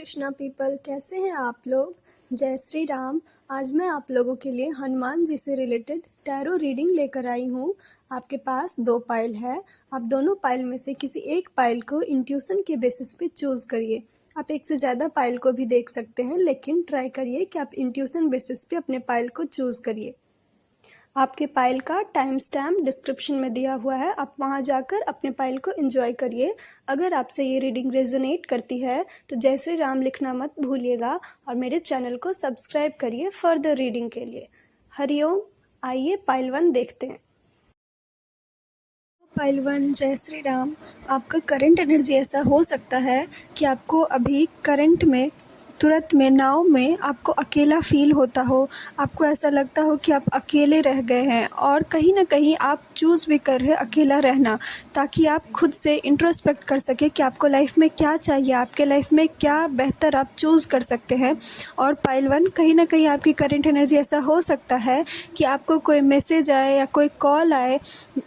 Krishna people, कैसे हैं आप लोग। जय श्री राम। आज मैं आप लोगों के लिए हनुमान जी से रिलेटेड टैरो रीडिंग लेकर आई हूँ। आपके पास 2 पाइल है। आप दोनों पाइल में से किसी एक पाइल को इंट्यूशन के बेसिस पे चूज़ करिए। आप एक से ज़्यादा पाइल को भी देख सकते हैं, लेकिन ट्राई करिए कि आप इंट्यूशन बेसिस पे अपने पाइल को चूज़ करिए। आपके पाइल का टाइम स्टैम्प डिस्क्रिप्शन में दिया हुआ है, आप वहां जाकर अपने पाइल को एंजॉय करिए। अगर आपसे ये रीडिंग रेजोनेट करती है तो जय श्री राम लिखना मत भूलिएगा और मेरे चैनल को सब्सक्राइब करिए फर्दर रीडिंग के लिए। हरिओम। आइए पाइल 1 देखते हैं। पाइल 1, जय श्री राम। आपका करंट एनर्जी ऐसा हो सकता है कि आपको अभी करंट में तुरंत में नाव में आपको अकेला फील होता हो। आपको ऐसा लगता हो कि आप अकेले रह गए हैं और कहीं ना कहीं आप चूज़ भी कर रहे हैं अकेला रहना, ताकि आप खुद से इंट्रोस्पेक्ट कर सके कि आपको लाइफ में क्या चाहिए, आपके लाइफ में क्या बेहतर आप चूज़ कर सकते हैं। और पाइल 1, कहीं ना कहीं आपकी करंट एनर्जी ऐसा हो सकता है कि आपको कोई मैसेज आए या कोई कॉल आए,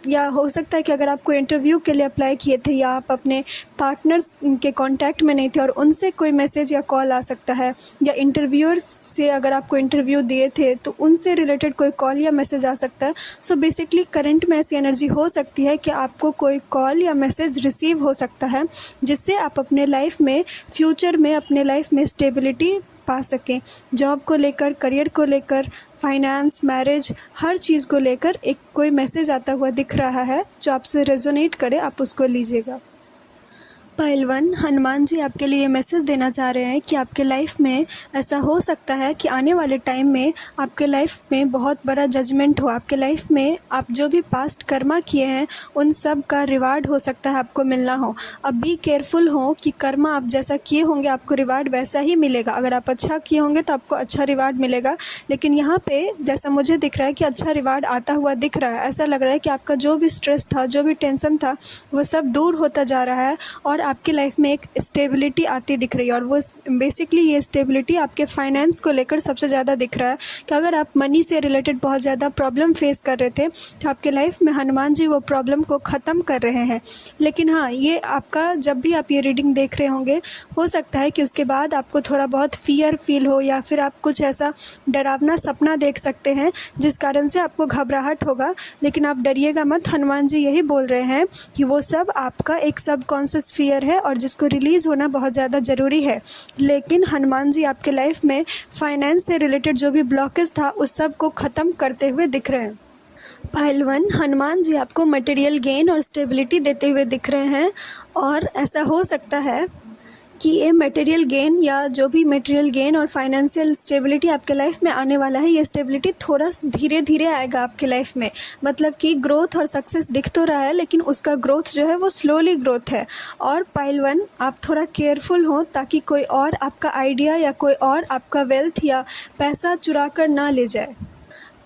या हो सकता है कि अगर आप कोई इंटरव्यू के लिए अप्लाई किए थे या आप अपने पार्टनर्स के कांटेक्ट में नहीं थे और उनसे कोई मैसेज या कॉल आ सकता है, या इंटरव्यूअर्स से अगर आपको इंटरव्यू दिए थे तो उनसे रिलेटेड कोई कॉल या मैसेज आ सकता है। सो बेसिकली करंट में ऐसी एनर्जी हो सकती है कि आपको कोई कॉल या मैसेज रिसीव हो सकता है, जिससे आप अपने लाइफ में फ्यूचर में अपने लाइफ में स्टेबिलिटी पा सकें। जॉब को लेकर, करियर को लेकर, फाइनेंस, मैरिज, हर चीज़ को लेकर एक कोई मैसेज आता हुआ दिख रहा है जो आपसे रेजोनेट करे, आप उसको लीजिएगा। पाइल 1, हनुमान जी आपके लिए मैसेज देना चाह रहे हैं कि आपके लाइफ में ऐसा हो सकता है कि आने वाले टाइम में आपके लाइफ में बहुत बड़ा जजमेंट हो। आपके लाइफ में आप जो भी पास्ट कर्मा किए हैं उन सब का रिवार्ड हो सकता है आपको मिलना हो। अब भी केयरफुल हो कि कर्मा आप जैसा किए होंगे आपको रिवार्ड वैसा ही मिलेगा। अगर आप अच्छा किए होंगे तो आपको अच्छा रिवार्ड मिलेगा, लेकिन यहाँ पे जैसा मुझे दिख रहा है कि अच्छा रिवार्ड आता हुआ दिख रहा है। ऐसा लग रहा है कि आपका जो भी स्ट्रेस था, जो भी टेंशन था, वो सब दूर होता जा रहा है और आपकी लाइफ में एक स्टेबिलिटी आती दिख रही है। और वो बेसिकली ये स्टेबिलिटी आपके फाइनेंस को लेकर सबसे ज़्यादा दिख रहा है कि अगर आप मनी से रिलेटेड बहुत ज़्यादा प्रॉब्लम फेस कर रहे थे तो आपके लाइफ में हनुमान जी वो प्रॉब्लम को ख़त्म कर रहे हैं। लेकिन हाँ, ये आपका जब भी आप ये रीडिंग देख रहे होंगे, हो सकता है कि उसके बाद आपको थोड़ा बहुत फियर फील हो या फिर आप कुछ ऐसा डरावना सपना देख सकते हैं जिस कारण से आपको घबराहट होगा। लेकिन आप डरिएगा मत, हनुमान जी यही बोल रहे हैं कि वो सब आपका एक सबकॉन्शियस फियर है और जिसको रिलीज़ होना बहुत ज़्यादा ज़रूरी है। लेकिन हनुमान जी आपके लाइफ में फाइनेंस से रिलेटेड जो भी ब्लॉकेज था उस सब को ख़त्म करते हुए दिख रहे हैं। पाइल 1, हनुमान जी आपको मटेरियल गेन और स्टेबिलिटी देते हुए दिख रहे हैं। और ऐसा हो सकता है कि ये मटेरियल गेन या जो भी मटेरियल गेन और फाइनेंशियल स्टेबिलिटी आपके लाइफ में आने वाला है, ये स्टेबिलिटी थोड़ा धीरे धीरे आएगा आपके लाइफ में। मतलब कि ग्रोथ और सक्सेस दिख तो रहा है, लेकिन उसका ग्रोथ जो है वो स्लोली ग्रोथ है। और पाइल 1, आप थोड़ा केयरफुल हो ताकि कोई और आपका आइडिया या कोई और आपका वेल्थ या पैसा चुरा कर ना ले जाए।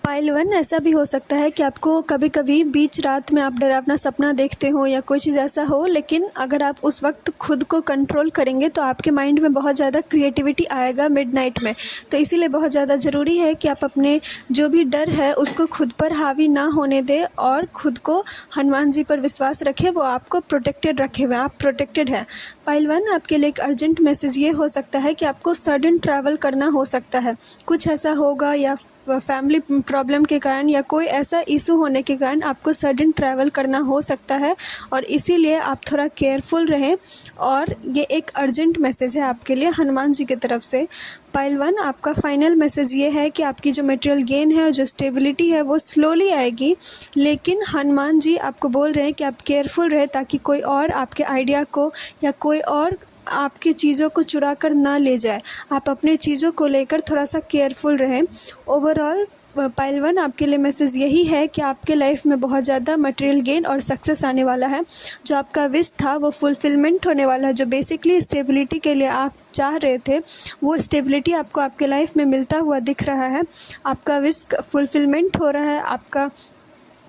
पाइल 1, ऐसा भी हो सकता है कि आपको कभी कभी बीच रात में आप डरावना सपना देखते हो या कोई चीज़ ऐसा हो, लेकिन अगर आप उस वक्त खुद को कंट्रोल करेंगे तो आपके माइंड में बहुत ज़्यादा क्रिएटिविटी आएगा मिडनाइट में। तो इसीलिए बहुत ज़्यादा ज़रूरी है कि आप अपने जो भी डर है उसको खुद पर हावी ना होने दें और खुद को हनुमान जी पर विश्वास रखें, वो आपको प्रोटेक्टेड रखे हुए, आप प्रोटेक्टेड हैं। पाइल 1, आपके लिए एक अर्जेंट मैसेज ये हो सकता है कि आपको सडन ट्रैवल करना हो सकता है। कुछ ऐसा होगा या फैमिली प्रॉब्लम के कारण या कोई ऐसा इशू होने के कारण आपको सडन ट्रैवल करना हो सकता है और इसीलिए आप थोड़ा केयरफुल रहें। और ये एक अर्जेंट मैसेज है आपके लिए हनुमान जी की तरफ से। पाइल 1, आपका फाइनल मैसेज ये है कि आपकी जो मटेरियल गेन है और जो स्टेबिलिटी है वो स्लोली आएगी, लेकिन हनुमान जी आपको बोल रहे हैं कि आप केयरफुल रहे ताकि कोई और आपके आइडिया को या कोई और आपकी चीज़ों को चुरा कर ना ले जाए। आप अपने चीज़ों को लेकर थोड़ा सा केयरफुल रहें। ओवरऑल पाइल 1, आपके लिए मैसेज यही है कि आपके लाइफ में बहुत ज़्यादा मटेरियल गेन और सक्सेस आने वाला है। जो आपका विश था वो फुलफिलमेंट होने वाला है। जो बेसिकली स्टेबिलिटी के लिए आप चाह रहे थे वो स्टेबिलिटी आपको आपके लाइफ में मिलता हुआ दिख रहा है। आपका विश फुलफिलमेंट हो रहा है, आपका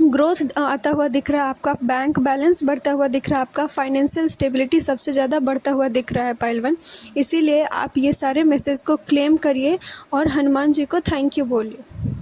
ग्रोथ आता हुआ दिख रहा है, आपका बैंक बैलेंस बढ़ता हुआ दिख रहा है, आपका फाइनेंशियल स्टेबिलिटी सबसे ज़्यादा बढ़ता हुआ दिख रहा है पाइल 1। इसीलिए आप ये सारे मैसेज को क्लेम करिए और हनुमान जी को थैंक यू बोलिए।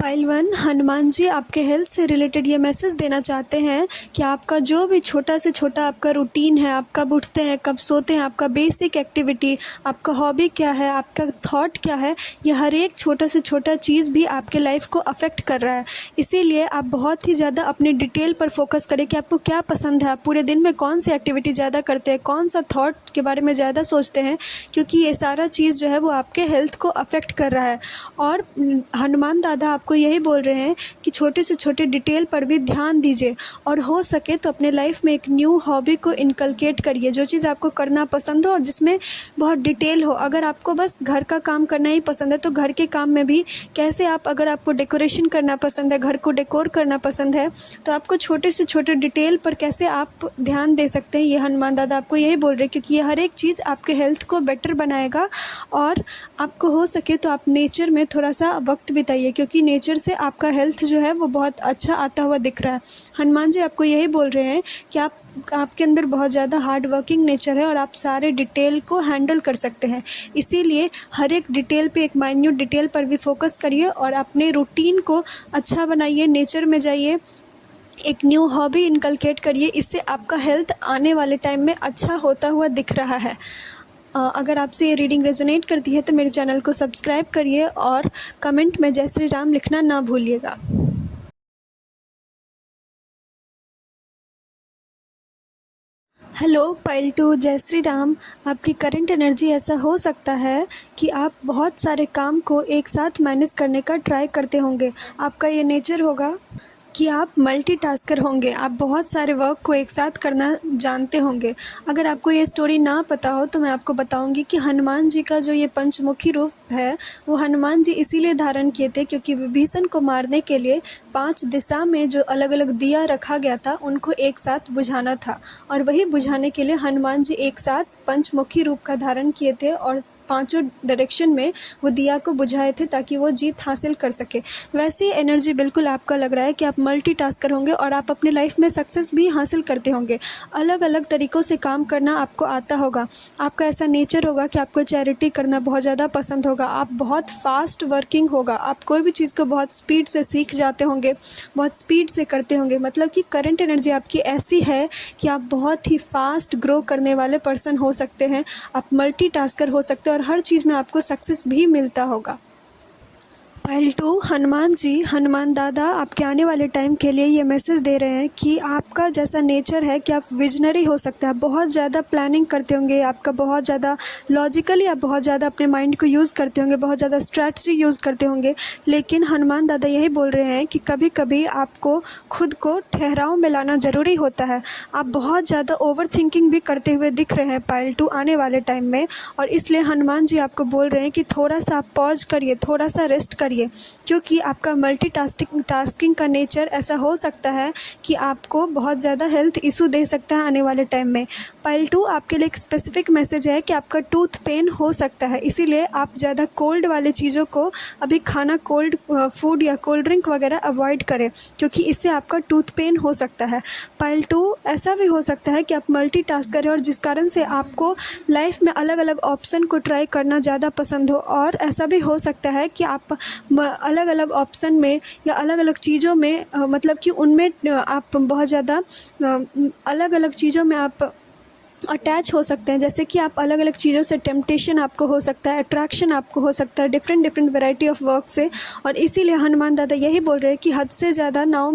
पाइल 1, हनुमान जी आपके हेल्थ से रिलेटेड ये मैसेज देना चाहते हैं कि आपका जो भी छोटा से छोटा आपका रूटीन है, आप कब उठते हैं, कब सोते हैं, आपका बेसिक एक्टिविटी, आपका हॉबी क्या है, आपका थॉट क्या है, ये हर एक छोटा से छोटा चीज़ भी आपके लाइफ को अफेक्ट कर रहा है। इसीलिए आप बहुत ही ज़्यादा अपने डिटेल पर फोकस करें कि आपको क्या पसंद है, आप पूरे दिन में कौन सी एक्टिविटी ज़्यादा करते हैं, कौन सा थॉट के बारे में ज़्यादा सोचते हैं, क्योंकि ये सारा चीज़ जो है वो आपके हेल्थ को अफेक्ट कर रहा है। और हनुमान दादा आपको यही बोल रहे हैं कि छोटे से छोटे डिटेल पर भी ध्यान दीजिए और हो सके तो अपने लाइफ में एक न्यू हॉबी को इनकलकेट करिए, जो चीज़ आपको करना पसंद हो और जिसमें बहुत डिटेल हो। अगर आपको बस घर का काम करना ही पसंद है तो घर के काम में भी कैसे आप, अगर आपको डेकोरेशन करना पसंद है, घर को डेकोर करना पसंद है, तो आपको छोटे से छोटे डिटेल पर कैसे आप ध्यान दे सकते हैं, ये हनुमान दादा आपको यही बोल रहे हैं, क्योंकि ये हर एक चीज़ आपके हेल्थ को बेटर बनाएगा। और आपको हो सके तो आप नेचर में थोड़ा सा वक्त बिताइए, क्योंकि नेचर से आपका हेल्थ जो है वो बहुत अच्छा आता हुआ दिख रहा है। हनुमान जी आपको यही बोल रहे हैं कि आपके अंदर बहुत ज़्यादा हार्ड वर्किंग नेचर है और आप सारे डिटेल को हैंडल कर सकते हैं। इसीलिए हर एक डिटेल पे, एक माइन्यूट डिटेल पर भी फोकस करिए और अपने रूटीन को अच्छा बनाइए, नेचर में जाइए, एक न्यू हॉबी इनकलकेट करिए। इससे आपका हेल्थ आने वाले टाइम में अच्छा होता हुआ दिख रहा है। अगर आपसे ये रीडिंग रेजोनेट करती है तो मेरे चैनल को सब्सक्राइब करिए और कमेंट में जय श्री राम लिखना ना भूलिएगा। हेलो पाइल 2, जय श्री राम। आपकी करंट एनर्जी ऐसा हो सकता है कि आप बहुत सारे काम को एक साथ मैनेज करने का ट्राई करते होंगे। आपका ये नेचर होगा कि आप मल्टीटास्कर होंगे, आप बहुत सारे वर्क को एक साथ करना जानते होंगे। अगर आपको ये स्टोरी ना पता हो तो मैं आपको बताऊंगी कि हनुमान जी का जो ये पंचमुखी रूप है वो हनुमान जी इसीलिए धारण किए थे क्योंकि विभीषण को मारने के लिए 5 दिशा में जो अलग अलग दिया रखा गया था उनको एक साथ बुझाना था, और वही बुझाने के लिए हनुमान जी एक साथ पंचमुखी रूप का धारण किए थे और 5 डायरेक्शन में वो दिया को बुझाए थे ताकि वो जीत हासिल कर सके। वैसे ही एनर्जी बिल्कुल आपका लग रहा है कि आप मल्टीटास्कर होंगे और आप अपने लाइफ में सक्सेस भी हासिल करते होंगे। अलग अलग तरीक़ों से काम करना आपको आता होगा। आपका ऐसा नेचर होगा कि आपको चैरिटी करना बहुत ज़्यादा पसंद होगा। आप बहुत फास्ट वर्किंग होगा, आप कोई भी चीज़ को बहुत स्पीड से सीख जाते होंगे, बहुत स्पीड से करते होंगे। मतलब कि करंट एनर्जी आपकी ऐसी है कि आप बहुत ही फास्ट ग्रो करने वाले पर्सन हो सकते हैं। आप मल्टीटास्कर हो सकते हैं और हर चीज़ में आपको सक्सेस भी मिलता होगा। पाइल 2, हनुमान जी, हनुमान दादा आपके आने वाले टाइम के लिए ये मैसेज दे रहे हैं कि आपका जैसा नेचर है कि आप विजनरी हो सकते हैं। आप बहुत ज़्यादा प्लानिंग करते होंगे, आपका बहुत ज़्यादा लॉजिकली आप बहुत ज़्यादा अपने माइंड को यूज़ करते होंगे, बहुत ज़्यादा स्ट्रैटेजी यूज़ करते होंगे। लेकिन हनुमान दादा यही बोल रहे हैं कि कभी कभी आपको खुद को ठहराव में लाना ज़रूरी होता है। आप बहुत ज़्यादा ओवर थिंकिंग भी करते हुए दिख रहे हैं पाइल 2 आने वाले टाइम में, और इसलिए हनुमान जी आपको बोल रहे हैं कि थोड़ा सा आप पॉज करिए, थोड़ा सा रेस्ट करिए, क्योंकि आपका टास्किंग का नेचर ऐसा हो सकता है कि आपको बहुत ज़्यादा हेल्थ इशू दे सकता है आने वाले टाइम में। पाइल 2, आपके लिए एक स्पेसिफिक मैसेज है कि आपका टूथ पेन हो सकता है, इसीलिए आप ज़्यादा कोल्ड वाले चीज़ों को अभी खाना, कोल्ड फूड या कोल्ड ड्रिंक वगैरह अवॉइड करें, क्योंकि इससे आपका टूथ पेन हो सकता है। पाइल 2, ऐसा भी हो सकता है कि आप मल्टीटास्क करें और जिस कारण से आपको लाइफ में अलग अलग ऑप्शन को ट्राई करना ज़्यादा पसंद हो, और ऐसा भी हो सकता है कि आप अलग अलग ऑप्शन में या अलग अलग चीज़ों में मतलब कि उनमें आप बहुत ज़्यादा अलग अलग चीज़ों में आप अटैच हो सकते हैं। जैसे कि आप अलग अलग चीज़ों से टेम्पटेशन आपको हो सकता है, अट्रैक्शन आपको हो सकता है डिफरेंट वैरायटी ऑफ वर्क से। और इसीलिए हनुमान दादा यही बोल रहे हैं कि हद से ज़्यादा नाव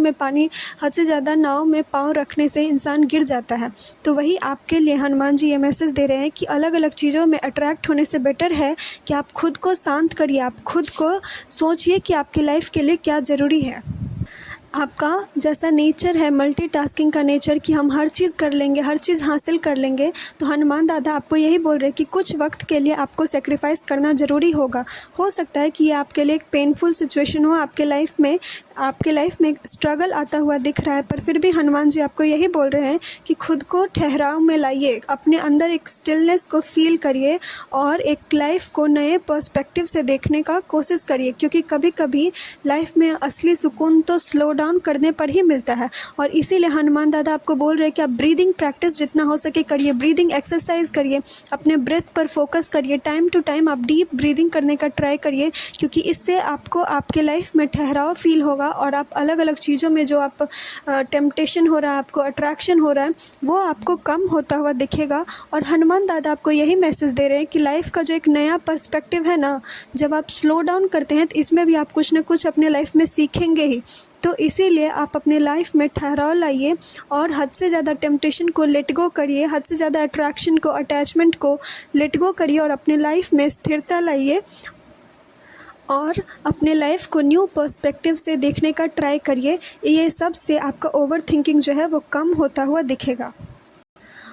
में पाँव रखने से इंसान गिर जाता है। तो वही आपके लिए हनुमान जी ये मैसेज दे रहे हैं कि अलग अलग चीज़ों में अट्रैक्ट होने से बेटर है कि आप खुद को शांत करिए, आप खुद को सोचिए कि आपकी लाइफ के लिए क्या ज़रूरी है। आपका जैसा नेचर है मल्टीटास्किंग का नेचर कि हम हर चीज़ कर लेंगे, हर चीज़ हासिल कर लेंगे, तो हनुमान दादा आपको यही बोल रहे हैं कि कुछ वक्त के लिए आपको सेक्रीफाइस करना ज़रूरी होगा। हो सकता है कि ये आपके लिए एक पेनफुल सिचुएशन हो आपके लाइफ में, आपके लाइफ में स्ट्रगल आता हुआ दिख रहा है, पर फिर भी हनुमान जी आपको यही बोल रहे हैं कि खुद को ठहराव में लाइए, अपने अंदर एक स्टिलनेस को फील करिए और एक लाइफ को नए पर्सपेक्टिव से देखने का कोशिश करिए, क्योंकि कभी कभी लाइफ में असली सुकून तो स्लो डाउन करने पर ही मिलता है। और इसीलिए हनुमान दादा आपको बोल रहे हैं कि आप ब्रीदिंग प्रैक्टिस जितना हो सके करिए, ब्रीदिंग एक्सरसाइज करिए, अपने ब्रेथ पर फोकस करिए, टाइम टू टाइम आप डीप ब्रीदिंग करने का ट्राई करिए, क्योंकि इससे आपको आपके लाइफ में ठहराव फील होगा और आप अलग अलग चीज़ों में जो आप टेम्पटेशन हो रहा है, आपको अट्रैक्शन हो रहा है, वो आपको कम होता हुआ दिखेगा। और हनुमान दादा आपको यही मैसेज दे रहे हैं कि लाइफ का जो एक नया पर्सपेक्टिव है ना, जब आप स्लो डाउन करते हैं तो इसमें भी आप कुछ ना कुछ अपने लाइफ में सीखेंगे ही। तो इसीलिए आप अपने लाइफ में ठहराव लाइए और हद से ज़्यादा टेम्पटेशन को लेट गो करिए, हद से ज़्यादा अट्रैक्शन को, अटैचमेंट को लेट गो करिए और अपने लाइफ में स्थिरता लाइए और अपने लाइफ को न्यू पर्सपेक्टिव से देखने का ट्राई करिए। ये सब से आपका ओवर थिंकिंग जो है वो कम होता हुआ दिखेगा।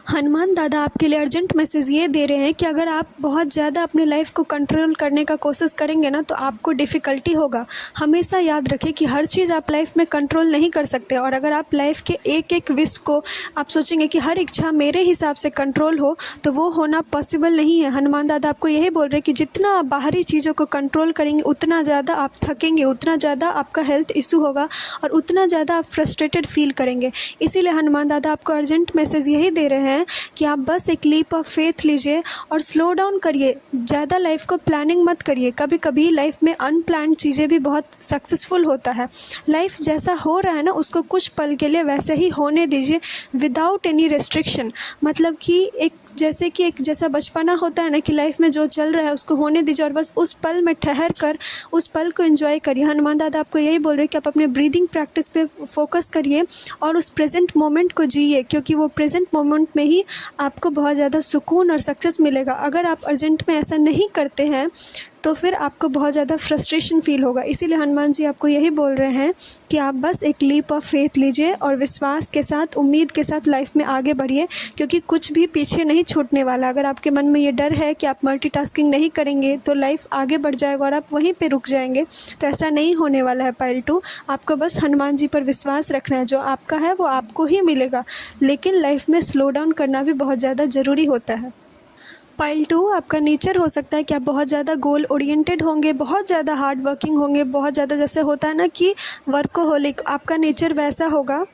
हनुमान दादा आपके लिए अर्जेंट मैसेज ये दे रहे हैं कि अगर आप बहुत ज़्यादा अपने लाइफ को कंट्रोल करने का कोशिश करेंगे ना तो आपको डिफ़िकल्टी होगा। हमेशा याद रखें कि हर चीज़ आप लाइफ में कंट्रोल नहीं कर सकते, और अगर आप लाइफ के एक एक विश को आप सोचेंगे कि हर इच्छा मेरे हिसाब से कंट्रोल हो तो वो होना पॉसिबल नहीं है। हनुमान दादा आपको यही बोल रहे हैं कि जितना आप बाहरी चीज़ों को कंट्रोल करेंगे उतना ज़्यादा आप थकेंगे, उतना ज़्यादा आपका हेल्थ इशू होगा और उतना ज़्यादा आप फ्रस्ट्रेटेड फील करेंगे। इसीलिए हनुमान दादा आपको अर्जेंट मैसेज यही दे रहे हैं कि आप बस एक लीप ऑफ फेथ लीजिए और स्लो डाउन करिए। ज़्यादा लाइफ को प्लानिंग मत करिए। कभी कभी लाइफ में अनप्लान्ड चीज़ें भी बहुत सक्सेसफुल होता है। लाइफ जैसा हो रहा है ना उसको कुछ पल के लिए वैसे ही होने दीजिए विदाउट एनी रेस्ट्रिक्शन। मतलब कि एक जैसा बचपना होता है ना कि लाइफ में जो चल रहा है उसको होने दीजिए और बस उस पल में ठहर कर उस पल को एंजॉय करिए। हनुमान दादा आपको यही बोल रहे हैं कि आप अपने ब्रीदिंग प्रैक्टिस पे फोकस करिए और उस प्रेजेंट मोमेंट को जिए, क्योंकि वो प्रेजेंट मोमेंट में ही आपको बहुत ज़्यादा सुकून और सक्सेस मिलेगा। अगर आप अर्जेंट में ऐसा नहीं करते हैं तो फिर आपको बहुत ज़्यादा फ्रस्ट्रेशन फील होगा। इसीलिए हनुमान जी आपको यही बोल रहे हैं कि आप बस एक लीप ऑफ फेथ लीजिए और विश्वास के साथ, उम्मीद के साथ लाइफ में आगे बढ़िए, क्योंकि कुछ भी पीछे नहीं छूटने वाला। अगर आपके मन में ये डर है कि आप मल्टीटास्किंग नहीं करेंगे तो लाइफ आगे बढ़ जाएगा और आप वहीं पे रुक जाएंगे, तो ऐसा नहीं होने वाला है। पाइल 2, आपको बस हनुमान जी पर विश्वास रखना है। जो आपका है वो आपको ही मिलेगा, लेकिन लाइफ में स्लो डाउन करना भी बहुत ज़्यादा ज़रूरी होता है। पाइल 2, आपका नेचर हो सकता है कि आप बहुत ज़्यादा गोल ओरिएंटेड होंगे, बहुत ज़्यादा हार्ड वर्किंग होंगे, बहुत ज़्यादा जैसे होता है ना कि वर्कोहोलिक, आपका नेचर वैसा होगा।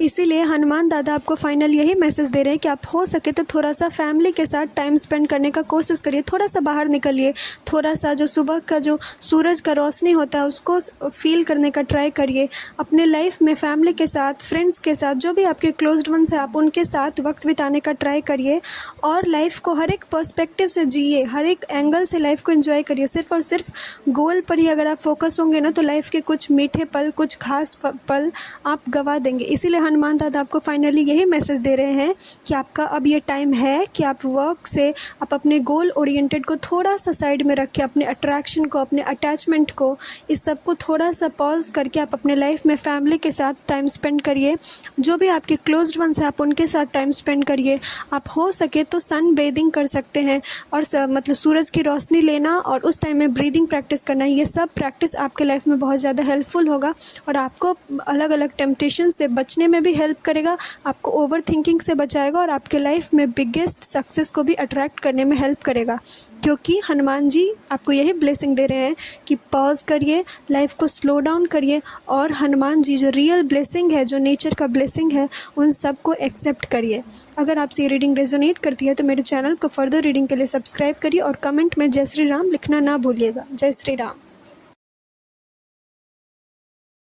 इसीलिए हनुमान दादा आपको फाइनल यही मैसेज दे रहे हैं कि आप हो सके तो थोड़ा सा फैमिली के साथ टाइम स्पेंड करने का कोशिश करिए। थोड़ा सा बाहर निकलिए, थोड़ा सा जो सुबह का जो सूरज का रोशनी होता है उसको फील करने का ट्राई करिए। अपने लाइफ में फैमिली के साथ, फ्रेंड्स के साथ, जो भी आपके क्लोज्ड वंस हैं आप उनके साथ वक्त बिताने का ट्राई करिए और लाइफ को हर एक पर्सपेक्टिव से जिए, हर एक एंगल से लाइफ को एंजॉय करिए। सिर्फ और सिर्फ गोल पर ही अगर आप फोकस होंगे ना तो लाइफ के कुछ मीठे पल, कुछ खास पल आप गवा देंगे। इसीलिए हनुमान दादा आपको फाइनली यही मैसेज दे रहे हैं कि आपका अब ये टाइम है कि आप वर्क से आप अपने गोल ओरिएंटेड को थोड़ा सा साइड में रख के, अपने अट्रैक्शन को, अपने अटैचमेंट को, इस सब को थोड़ा सा पॉज करके आप अपने लाइफ में फैमिली के साथ टाइम स्पेंड करिए। जो भी आपके क्लोज्ड वंस हैं आप उनके साथ टाइम स्पेंड करिए। आप हो सके तो सन बेदिंग कर सकते हैं और मतलब सूरज की रोशनी लेना और उस टाइम में ब्रीदिंग प्रैक्टिस करना, ये सब प्रैक्टिस आपके लाइफ में बहुत ज़्यादा हेल्पफुल होगा और आपको अलग अलग टेम्पटेशन से बचने में भी हेल्प करेगा, आपको ओवर थिंकिंग से बचाएगा और आपके लाइफ में बिगेस्ट सक्सेस को भी अट्रैक्ट करने में हेल्प करेगा। क्योंकि हनुमान जी आपको यही ब्लेसिंग दे रहे हैं कि पॉज करिए, लाइफ को स्लो डाउन करिए और हनुमान जी जो रियल ब्लेसिंग है, जो नेचर का ब्लेसिंग है, उन सब को एक्सेप्ट करिए। अगर आपसे ये रीडिंग रेजोनेट करती है तो मेरे चैनल को फर्दर रीडिंग के लिए सब्सक्राइब करिए और कमेंट में जय श्री राम लिखना ना भूलिएगा। जय श्री राम।